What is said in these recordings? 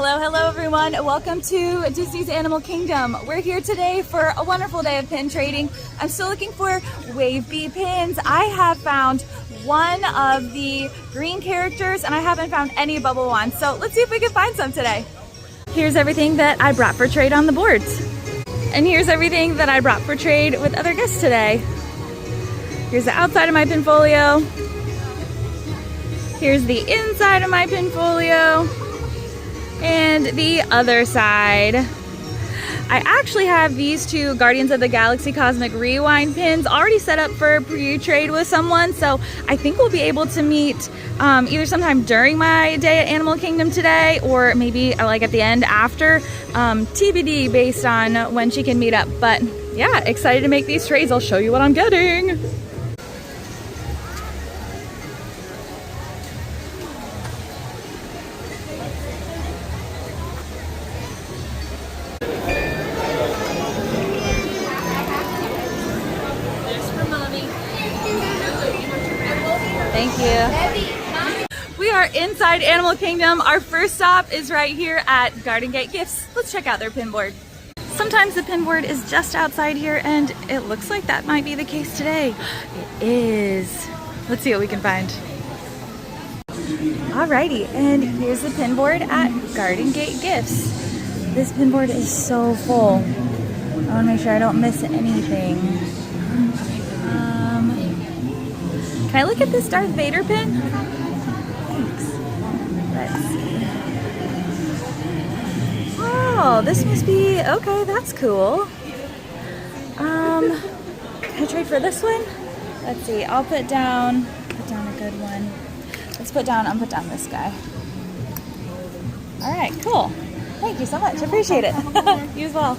Hello everyone. Welcome to Disney's Animal Kingdom. We're here today for a wonderful day of pin trading. I'm still looking for Wave Bee pins. I have found one of the green characters and I haven't found any bubble ones. So let's see if we can find some today. Here's everything that I brought for trade on the boards. And here's everything that I brought for trade with other guests today. Here's the outside of my pinfolio. Here's the inside of my pinfolio. And the other side. I actually have these two Guardians of the Galaxy Cosmic Rewind pins already set up for pre-trade with someone, so I think we'll be able to meet either sometime during my day at Animal Kingdom today or maybe like at the end after, TBD based on when she can meet up. But yeah, excited to make these trades. I'll show you what I'm getting. Thank you. We are inside Animal Kingdom. Our first stop is right here at Garden Gate Gifts. Let's check out their pin board. Sometimes the pin board is just outside here and it looks like that might be the case today. It is. Let's see what we can find. Alrighty, and here's the pin board at Garden Gate Gifts. This pin board is so full. I want to make sure I don't miss anything. Can I look at this Darth Vader pin? Thanks. Let's see. Oh, this must be, okay, that's cool. Can I trade for this one? Let's see, I'll put down a good one. I'll put down this guy. All right, cool. Thank you so much, appreciate it. You as well.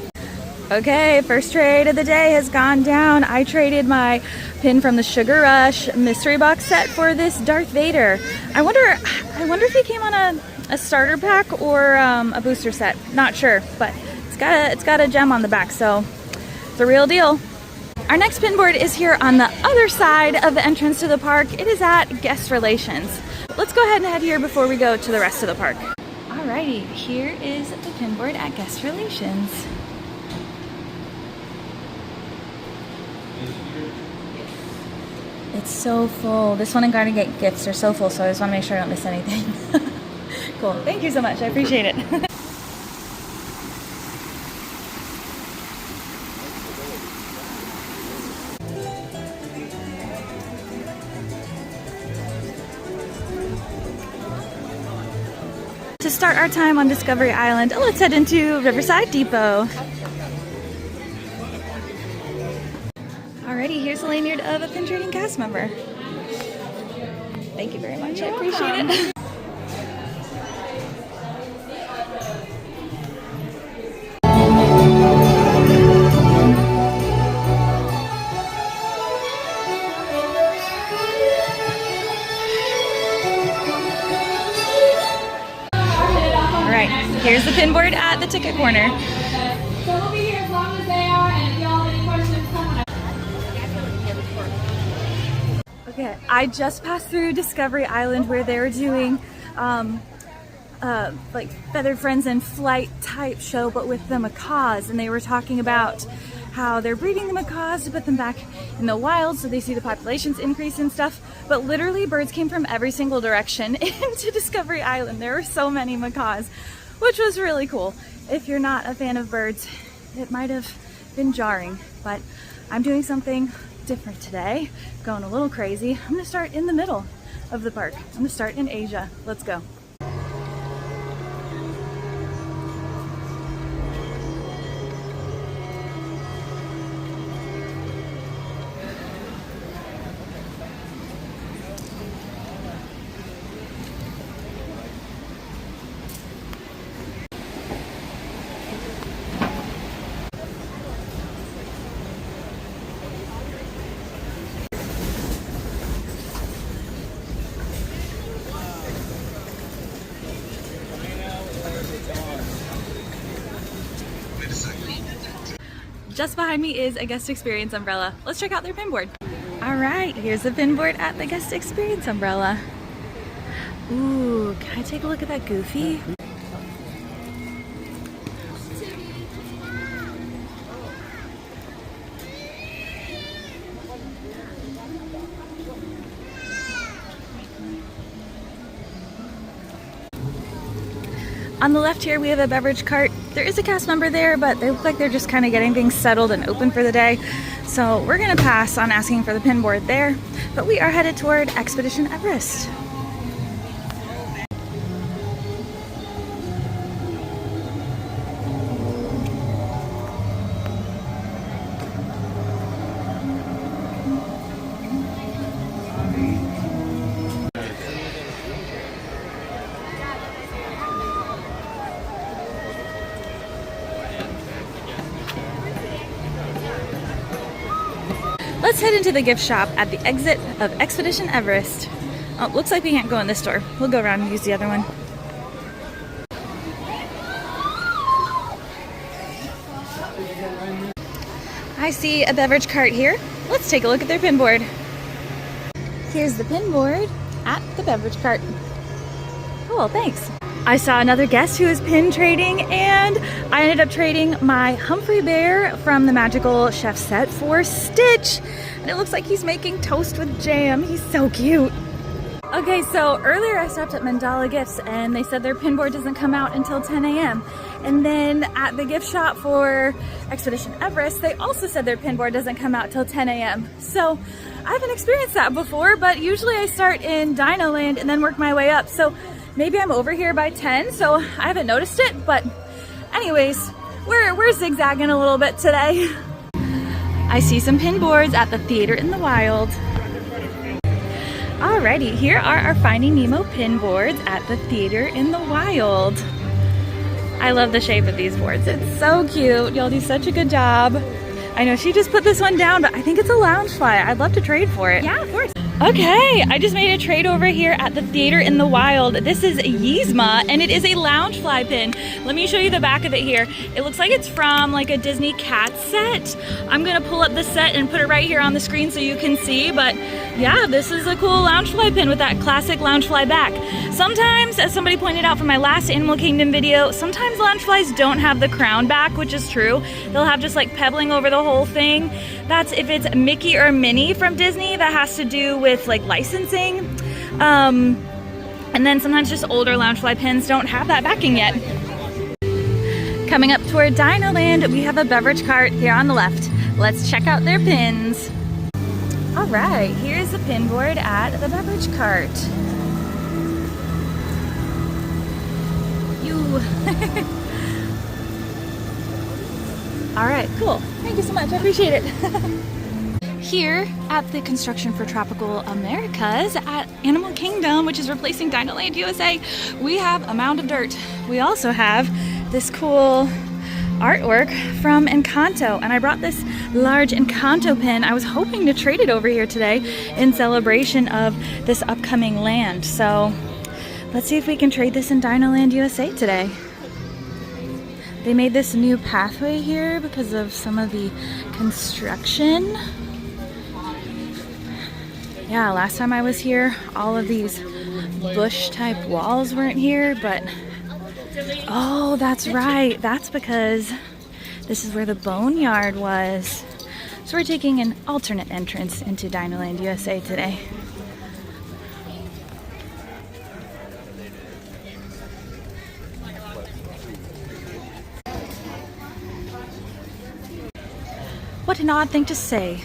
Okay, first trade of the day has gone down. I traded my pin from the Sugar Rush mystery box set for this Darth Vader. I wonder if he came on a starter pack or a booster set. Not sure, but it's got a gem on the back, so it's a real deal. Our next pin board is here on the other side of the entrance to the park. It is at Guest Relations. Let's go ahead and head here before we go to the rest of the park. Alrighty, here is the pin board at Guest Relations. It's so full. This one and Garden Gate Gifts are so full, so I just want to make sure I don't miss anything. Cool. Thank you so much. I appreciate it. To start our time on Discovery Island, let's head into Riverside Depot. Alrighty, here's a lanyard of a pin trading cast member. Thank you very much, I appreciate it. Alright, here's the pin board at the ticket corner. So we'll be here as long as they are, and if y'all have any questions, come on. Okay, I just passed through Discovery Island where they were doing like Feathered Friends in Flight type show, but with the macaws, and they were talking about how they're breeding the macaws to put them back in the wild so they see the populations increase and stuff. But literally birds came from every single direction into Discovery Island. There were so many macaws, which was really cool. If you're not a fan of birds, it might have been jarring, but I'm doing something different today, going a little crazy. I'm gonna start in the middle of the park. I'm gonna start in Asia. Let's go. Just behind me is a Guest Experience umbrella. Let's check out their pin board. All right, here's the pin board at the Guest Experience umbrella. Ooh, can I take a look at that Goofy? On the left here, we have a beverage cart. There is a cast member there, but they look like they're just kind of getting things settled and open for the day. So we're gonna pass on asking for the pin board there, but we are headed toward Expedition Everest. Let's head into the gift shop at the exit of Expedition Everest. Oh, looks like we can't go in this door. We'll go around and use the other one. I see a beverage cart here. Let's take a look at their pin board. Here's the pin board at the beverage cart. Cool, thanks. I saw another guest who was pin trading, and I ended up trading my Humphrey Bear from the Magical Chef set for Stitch. And it looks like he's making toast with jam. He's so cute. Okay, so earlier I stopped at Mandala Gifts and they said their pin board doesn't come out until 10 a.m. And then at the gift shop for Expedition Everest, they also said their pin board doesn't come out till 10 a.m. So I haven't experienced that before, but usually I start in Dino Land and then work my way up. So maybe I'm over here by 10, so I haven't noticed it. But anyways, we're zigzagging a little bit today. I see some pin boards at the Theater in the Wild. Alrighty, here are our Finding Nemo pin boards at the Theater in the Wild. I love the shape of these boards. It's so cute. Y'all do such a good job. I know she just put this one down, but I think it's a Loungefly. I'd love to trade for it. Yeah, of course. Okay, I just made a trade over here at the Theater in the Wild. This is Yzma, and it is a Loungefly pin. Let me show you the back of it here. It looks like it's from like a Disney cat set. I'm gonna pull up the set and put it right here on the screen so you can see, but yeah, this is a cool Loungefly pin with that classic Loungefly back. Sometimes, as somebody pointed out from my last Animal Kingdom video, sometimes Loungeflies don't have the crown back, which is true. They'll have just like pebbling over the whole thing. That's if it's Mickey or Minnie from Disney. That has to do with like licensing. And then sometimes just older Loungefly pins don't have that backing yet. Coming up toward Dino Land, we have a beverage cart here on the left. Let's check out their pins. All right, here's the pin board at the beverage cart. All right, cool. Thank you so much. I appreciate it. Here at the Construction for Tropical Americas at Animal Kingdom, which is replacing Dino Land USA, we have a mound of dirt. We also have this cool artwork from Encanto, and I brought this large Encanto pin. I was hoping to trade it over here today in celebration of this upcoming land. So let's see if we can trade this in Dino Land USA today. They made this new pathway here because of some of the construction. Yeah, last time I was here, all of these bush type walls weren't here, but oh, that's right. That's because this is where the boneyard was. So we're taking an alternate entrance into Dino Land USA today. What an odd thing to say.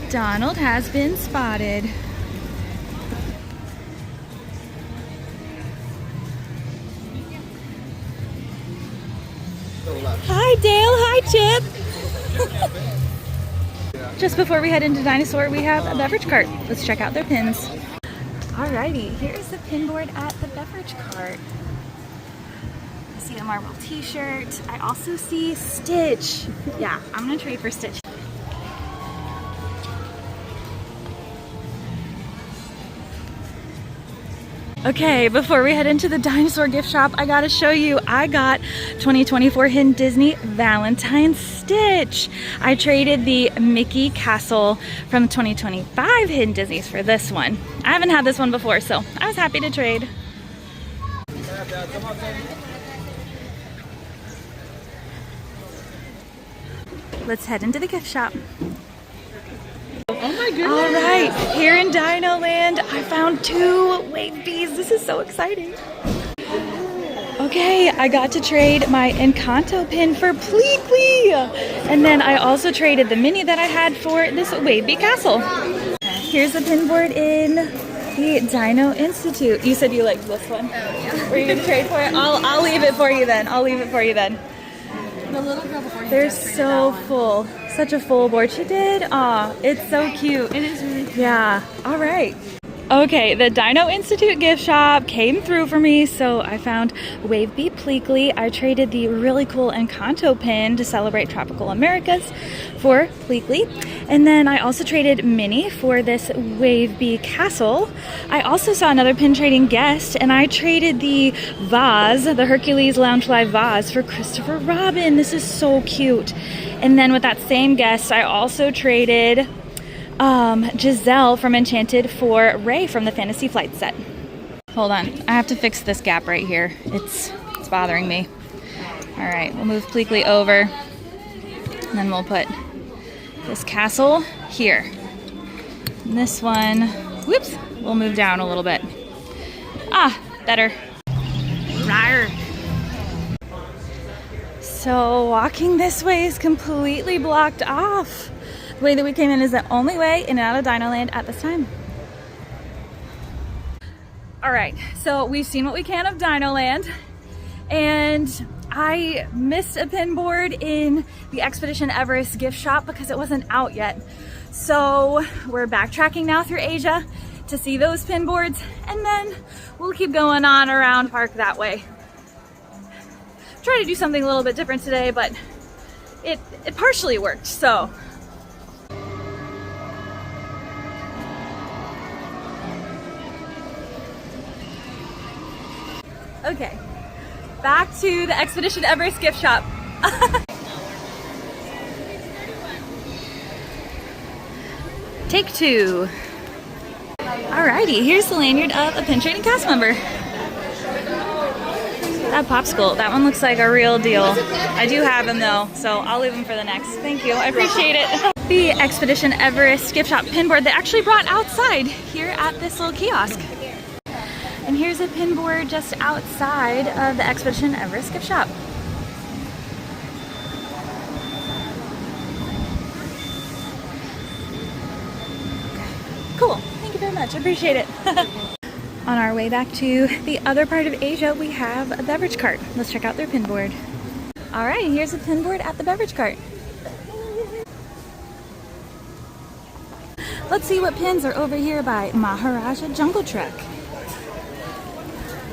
Donald has been spotted. Hi Dale, hi Chip. Just before we head into Dinosaur, we have a beverage cart. Let's check out their pins. Alrighty, here's the pin board at the beverage cart. I see a Marvel t-shirt. I also see Stitch. Yeah, I'm gonna trade for Stitch. Okay, before we head into the dinosaur gift shop, I gotta show you, I got 2024 Hidden Disney Valentine Stitch. I traded the Mickey Castle from 2025 Hidden Disneys for this one. I haven't had this one before, so I was happy to trade. Let's head into the gift shop. Oh my All right, here in Dino Land, I found 2 wave bees. This is so exciting. Okay, I got to trade my Encanto pin for Pleakley. And then I also traded the mini that I had for this wave bee castle. Here's a pin board in the Dino Institute. You said you liked this one. Oh, yeah. Were you gonna trade for it? I'll leave it for you then. I'll leave it for you then. The little girl before you They're so full. Such a full board. She did. Aw, it's so cute. It is really cute. Yeah. All right. Okay, the Dino Institute gift shop came through for me, so I found Wave Bee Pleakley. I traded the really cool Encanto pin to celebrate Tropical Americas for Pleakley. And then I also traded Minnie for this Wave Bee Castle. I also saw another pin trading guest, and I traded the vase, the Hercules Loungefly vase, for Christopher Robin. This is so cute. And then with that same guest, I also traded Giselle from Enchanted for Ray from the Fantasy Flight set. Hold on, I have to fix this gap right here. It's bothering me. All right, we'll move Pleakley over, and then we'll put this castle here. And this one, whoops, we'll move down a little bit. Ah, better. Rawr. So walking this way is completely blocked off. The way that we came in is the only way in and out of Dino Land at this time. All right, so we've seen what we can of Dino Land, and I missed a pin board in the Expedition Everest gift shop because it wasn't out yet. So we're backtracking now through Asia to see those pin boards, and then we'll keep going on around park that way. Try to do something a little bit different today, but it partially worked, so. Okay, back to the Expedition Everest gift shop. Take 2. Alrighty, here's the lanyard of a pin trading cast member. That popsicle, that one looks like a real deal. I do have him though, so I'll leave him for the next. Thank you, I appreciate it. The Expedition Everest gift shop pin board they actually brought outside here at this little kiosk. And here's a pin board just outside of the Expedition Everest gift shop. Cool, thank you very much, I appreciate it. On our way back to the other part of Asia, we have a beverage cart. Let's check out their pin board. All right, here's a pin board at the beverage cart. Let's see what pins are over here by Maharaja Jungle Trek.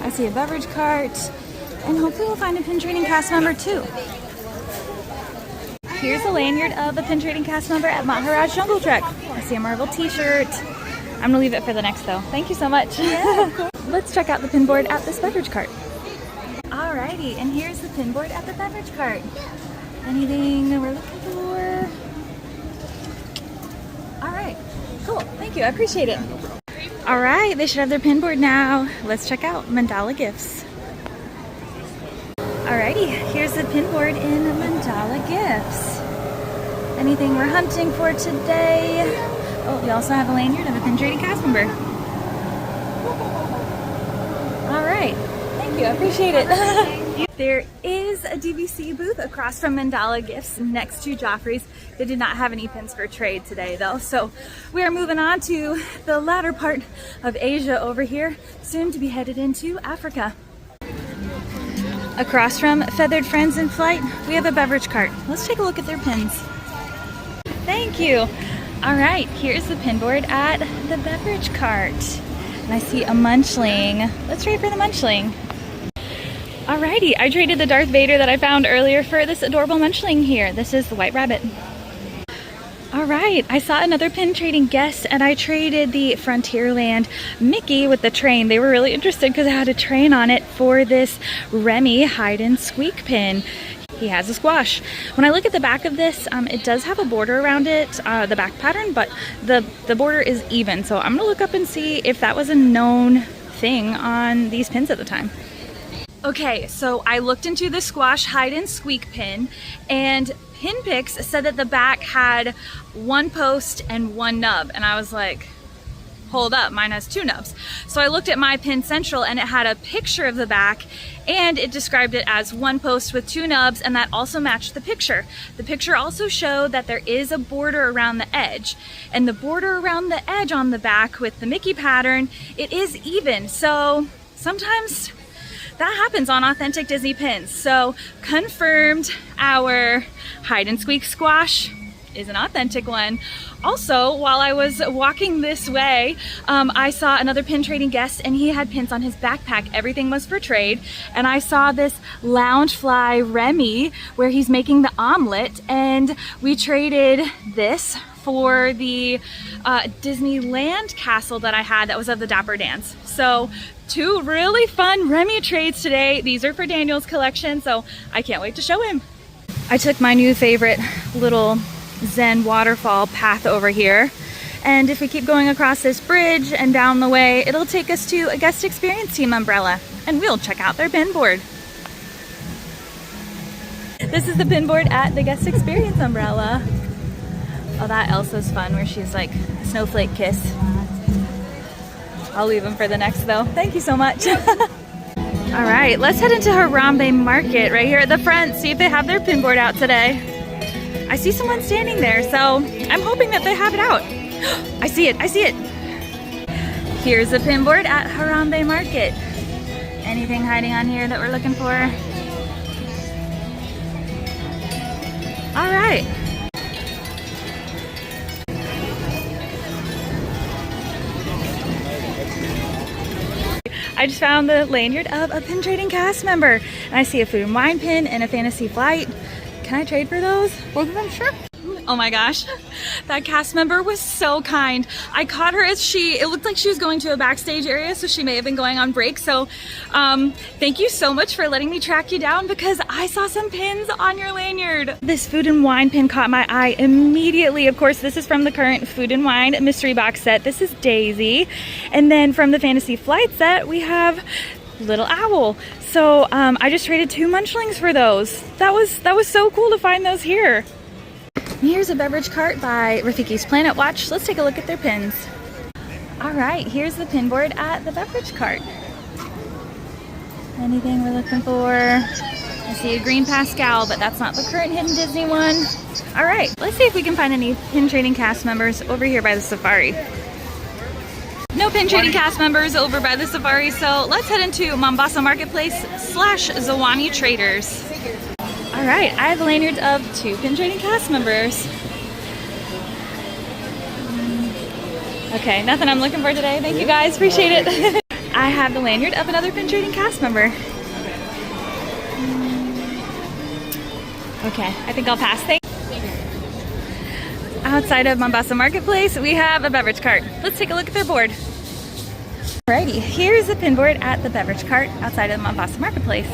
I see a beverage cart, and hopefully we'll find a pin trading cast member too. Here's a lanyard of a pin trading cast member at Maharaja Jungle Trek. I see a Marvel t-shirt. I'm gonna leave it for the next though. Thank you so much. Yeah. Let's check out the pin board at this beverage cart. Alrighty, and here's the pin board at the beverage cart. Anything we're looking for? Alright, cool, thank you, I appreciate it. Alright, they should have their pin board now. Let's check out Mandala Gifts. Alrighty, here's the pin board in Mandala Gifts. Anything we're hunting for today? Oh, we also have a lanyard of a pin trading cast member. Alright, thank you, I appreciate it. There is a DVC booth across from Mandala Gifts next to Joffrey's. They did not have any pins for trade today though, so we are moving on to the latter part of Asia over here, soon to be headed into Africa. Across from Feathered Friends in Flight, we have a beverage cart. Let's take a look at their pins. Thank you. All right, here's the pin board at the beverage cart. And I see a Munchling. Let's trade for the Munchling. Alrighty, I traded the Darth Vader that I found earlier for this adorable Munchling here. This is the White Rabbit. Alright, I saw another pin trading guest and I traded the Frontierland Mickey with the train. They were really interested because it had a train on it for this Remy hide and squeak pin. He has a squash. When I look at the back of this, it does have a border around it, the back pattern, but the border is even. So I'm gonna look up and see if that was a known thing on these pins at the time. Okay, so I looked into the squash hide and squeak pin, and pin pics said that the back had 1 post and 1 nub, and I was like, hold up, mine has 2 nubs. So I looked at My Pin Central and it had a picture of the back and it described it as 1 post with 2 nubs, and that also matched the picture. The picture also showed that there is a border around the edge, and the border around the edge on the back with the Mickey pattern, it is even. So sometimes that happens on authentic Disney pins. So confirmed, our hide and squeak squash is an authentic one. Also, while I was walking this way, I saw another pin trading guest, and he had pins on his backpack. Everything was for trade. And I saw this Loungefly Remy where he's making the omelet, and we traded this for the Disneyland castle that I had that was of the Dapper Dans. So 2 really fun Remy trades today. These are for Daniel's collection, so I can't wait to show him. I took my new favorite little Zen waterfall path over here, and if we keep going across this bridge and down the way, it'll take us to a guest experience team umbrella, and we'll check out their pin board. This is the pin board at the guest experience umbrella. Oh, that Elsa's fun where she's like a snowflake kiss. I'll leave them for the next though. Thank you so much. All right, let's head into Harambe Market right here at the front, see if they have their pin board out today. I see someone standing there, so I'm hoping that they have it out. I see it, I see it. Here's a pin board at Harambe Market. Anything hiding on here that we're looking for? All right. I just found the lanyard of a pin trading cast member, and I see a Food and Wine pin and a Fantasy Flight. Can I trade for those? Both of them? Sure. Oh my gosh, that cast member was so kind. I caught her as it looked like she was going to a backstage area, so she may have been going on break. So thank you so much for letting me track you down, because I saw some pins on your lanyard. This Food and Wine pin caught my eye immediately. Of course, this is from the current Food and Wine mystery box set. This is Daisy. And then from the Fantasy Flight set, we have Little Owl. So I just traded 2 Munchlings for those. That was so cool to find those here. Here's a beverage cart by Rafiki's Planet Watch. Let's take a look at their pins. All right, here's the pin board at the beverage cart. Anything we're looking for? I see a green Pascal, but that's not the current Hidden Disney one. All right, let's see if we can find any pin trading cast members over here by the Safari. No pin trading cast members over by the Safari, so let's head into Mombasa Marketplace / Zawani Traders. All right, I have the lanyards of 2 pin trading cast members. Okay, nothing I'm looking for today. Thank you guys, appreciate it. I have the lanyard of another pin trading cast member. Okay, I think I'll pass. Thanks. Outside of Mombasa Marketplace, we have a beverage cart. Let's take a look at their board. Alrighty, here's the pin board at the beverage cart outside of Mombasa Marketplace.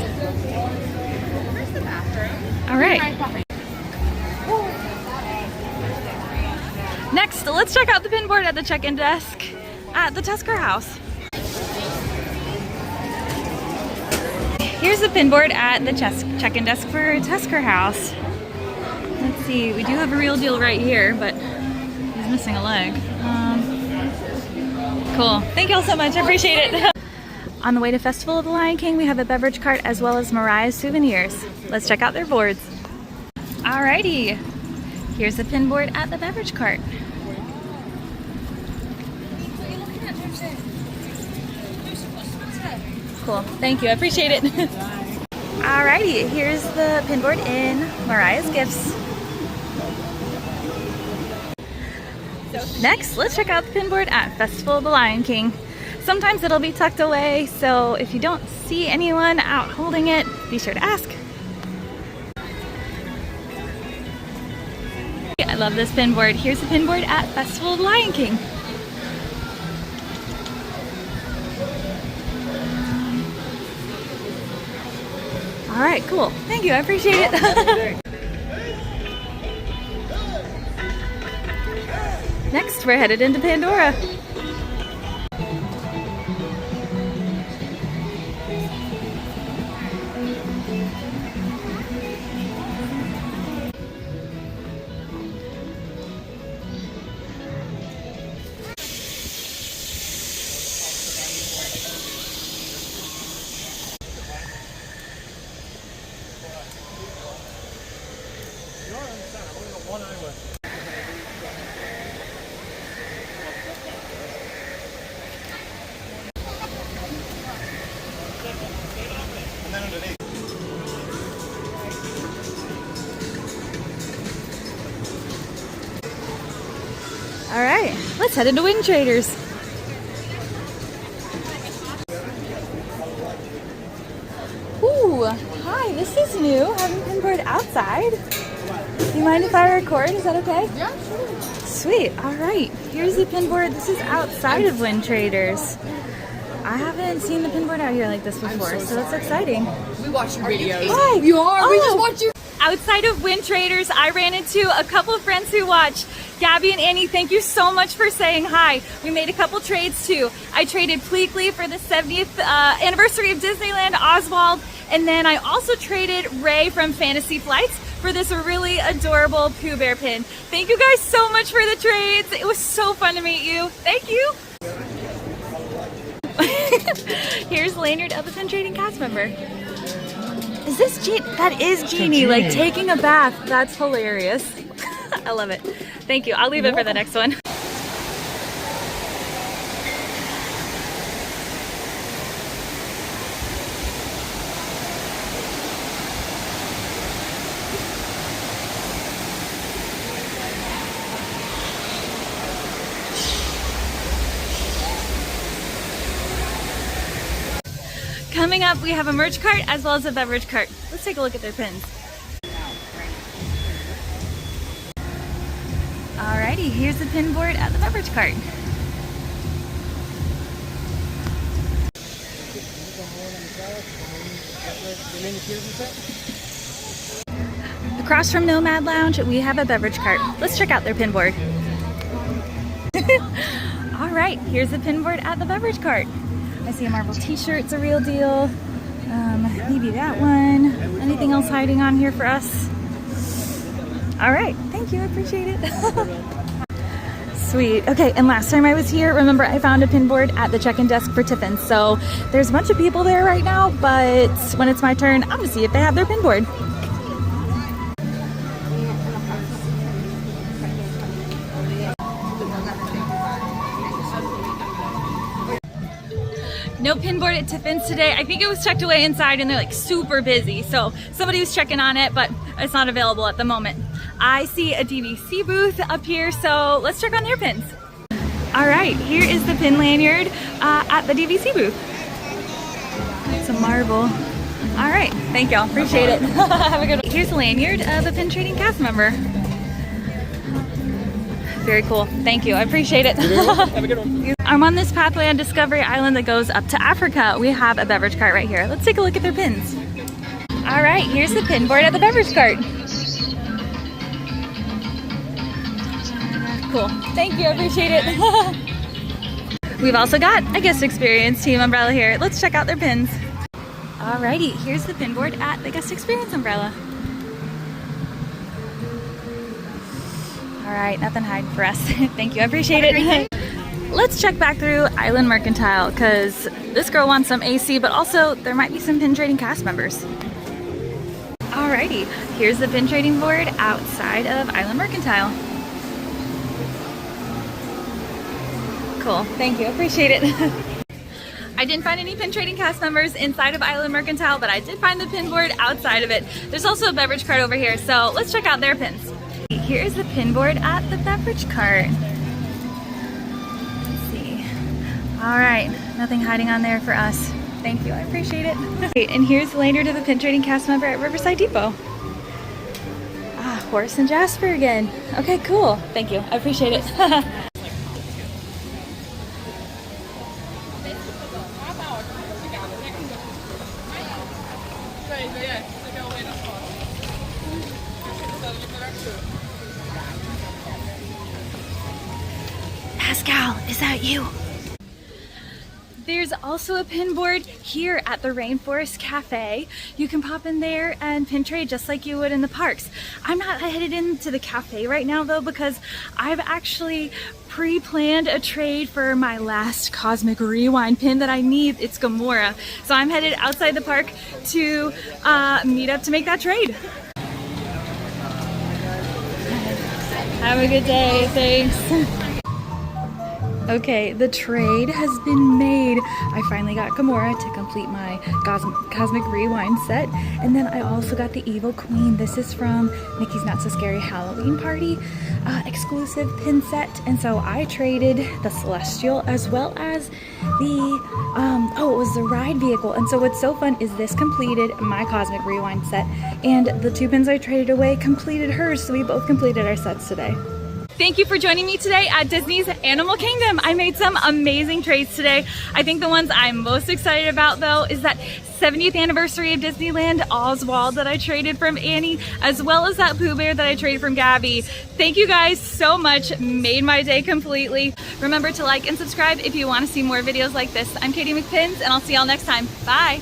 Where's the bathroom? All right. Next, let's check out the pin board at the check-in desk at the Tusker House. Here's the pin board at the check-in desk for Tusker House. Let's see, we do have a real deal right here, but he's missing a leg. Cool. Thank you all so much. I appreciate it. On the way to Festival of the Lion King, we have a beverage cart as well as Mariah's Souvenirs. Let's check out their boards. Alrighty. Here's the pin board at the beverage cart. Cool. Thank you. I appreciate it. Alrighty. Here's the pin board in Mariah's Gifts. Next, let's check out the pin board at Festival of the Lion King. Sometimes it'll be tucked away, so if you don't see anyone out holding it, be sure to ask. I love this pin board. Here's the pin board at Festival of the Lion King. All right, cool. Thank you, I appreciate it. Next, we're headed into Pandora. let's head into Wing Traders. Ooh, hi, this is new. Having pinboard outside. Do you mind if I record? Is that okay? Yeah, sure. Sweet. All right. Here's the pinboard. This is outside of Wing Traders. I haven't seen the pinboard out here like this before, so that's exciting. We watch your videos. Hi. You are? We just Oh. watch your... Outside of Wing Traders, I ran into a couple of friends who watch. Gabby and Annie, thank you so much for saying hi. We made a couple trades too. I traded Pleakley for the 70th anniversary of Disneyland Oswald, and then I also traded Ray from Fantasy Flights for this really adorable Pooh Bear pin. Thank you guys so much for the trades. It was so fun to meet you. Thank you. Here's Lanyard of the Pin Trading cast member. Is this Jeannie? That is Jeannie, like taking a bath. That's hilarious. I love it. Thank you. I'll leave it for the next one. Coming up, we have a merch cart as well as a beverage cart. Let's take a look at their pins. Alrighty, here's the pin board at the beverage cart. Across from Nomad Lounge, we have a beverage cart. Let's check out their pin board. Alright, here's the pin board at the beverage cart. I see a Marvel t-shirt, it's a real deal. Maybe that one. Anything else hiding on here for us? All right, thank you, I appreciate it. Sweet. Okay, and last time I was here, remember I found a pin board at the check-in desk for Tiffin's. So there's a bunch of people there right now, but when it's my turn, I'm gonna see if they have their pin board. No pin board at Tiffin's today. I think it was tucked away inside and they're like super busy. So somebody was checking on it, but it's not available at the moment. I see a DVC booth up here, so let's check on their pins. All right, here is the pin lanyard at the DVC booth. It's a marble. All right, thank y'all, appreciate it. Have a good one. Here's the lanyard of a Pin Trading cast member. Very cool, thank you, I appreciate it. Have a good one. I'm on this pathway on Discovery Island that goes up to Africa. We have a beverage cart right here. Let's take a look at their pins. All right, here's the pin board at the beverage cart. Cool, thank you, I appreciate it. We've also got a guest experience Team Umbrella here. Let's check out their pins. Alrighty, here's the pin board at the guest experience umbrella. All right, nothing hiding for us. Thank you, I appreciate it. Let's check back through Island Mercantile because this girl wants some AC, but also there might be some Pin Trading cast members. Alrighty, here's the Pin Trading board outside of Island Mercantile. Cool, thank you, appreciate it. I didn't find any Pin Trading cast members inside of Island Mercantile, but I did find the pin board outside of it. There's also a beverage cart over here, so let's check out their pins. Here's the pin board at the beverage cart. Let's see. All right, nothing hiding on there for us. Thank you, I appreciate it. Okay, and here's the lanyard of the Pin Trading cast member at Riverside Depot. Ah, Horace and Jasper again. Okay, cool. Thank you, I appreciate it. Pascal, is that you? There's also a pin board here at the Rainforest Cafe. You can pop in there and pin trade just like you would in the parks. I'm not headed into the cafe right now though because I've actually pre-planned a trade for my last Cosmic Rewind pin that I need. It's Gamora. So I'm headed outside the park to meet up to make that trade. Have a good day, thanks. Okay, the trade has been made. I finally got Gamora to complete my Cosmic Rewind set. And then I also got the Evil Queen. This is from Mickey's Not So Scary Halloween Party exclusive pin set. And so I traded the Celestial as well as the, it was the ride vehicle. And so what's so fun is this completed my Cosmic Rewind set. And the 2 pins I traded away completed hers. So we both completed our sets today. Thank you for joining me today at Disney's Animal Kingdom. I made some amazing trades today. I think the ones I'm most excited about though is that 70th anniversary of Disneyland Oswald that I traded from Annie, as well as that Pooh Bear that I traded from Gabby. Thank you guys so much, made my day completely. Remember to like and subscribe if you want to see more videos like this. I'm Katie McPins and I'll see y'all next time. Bye.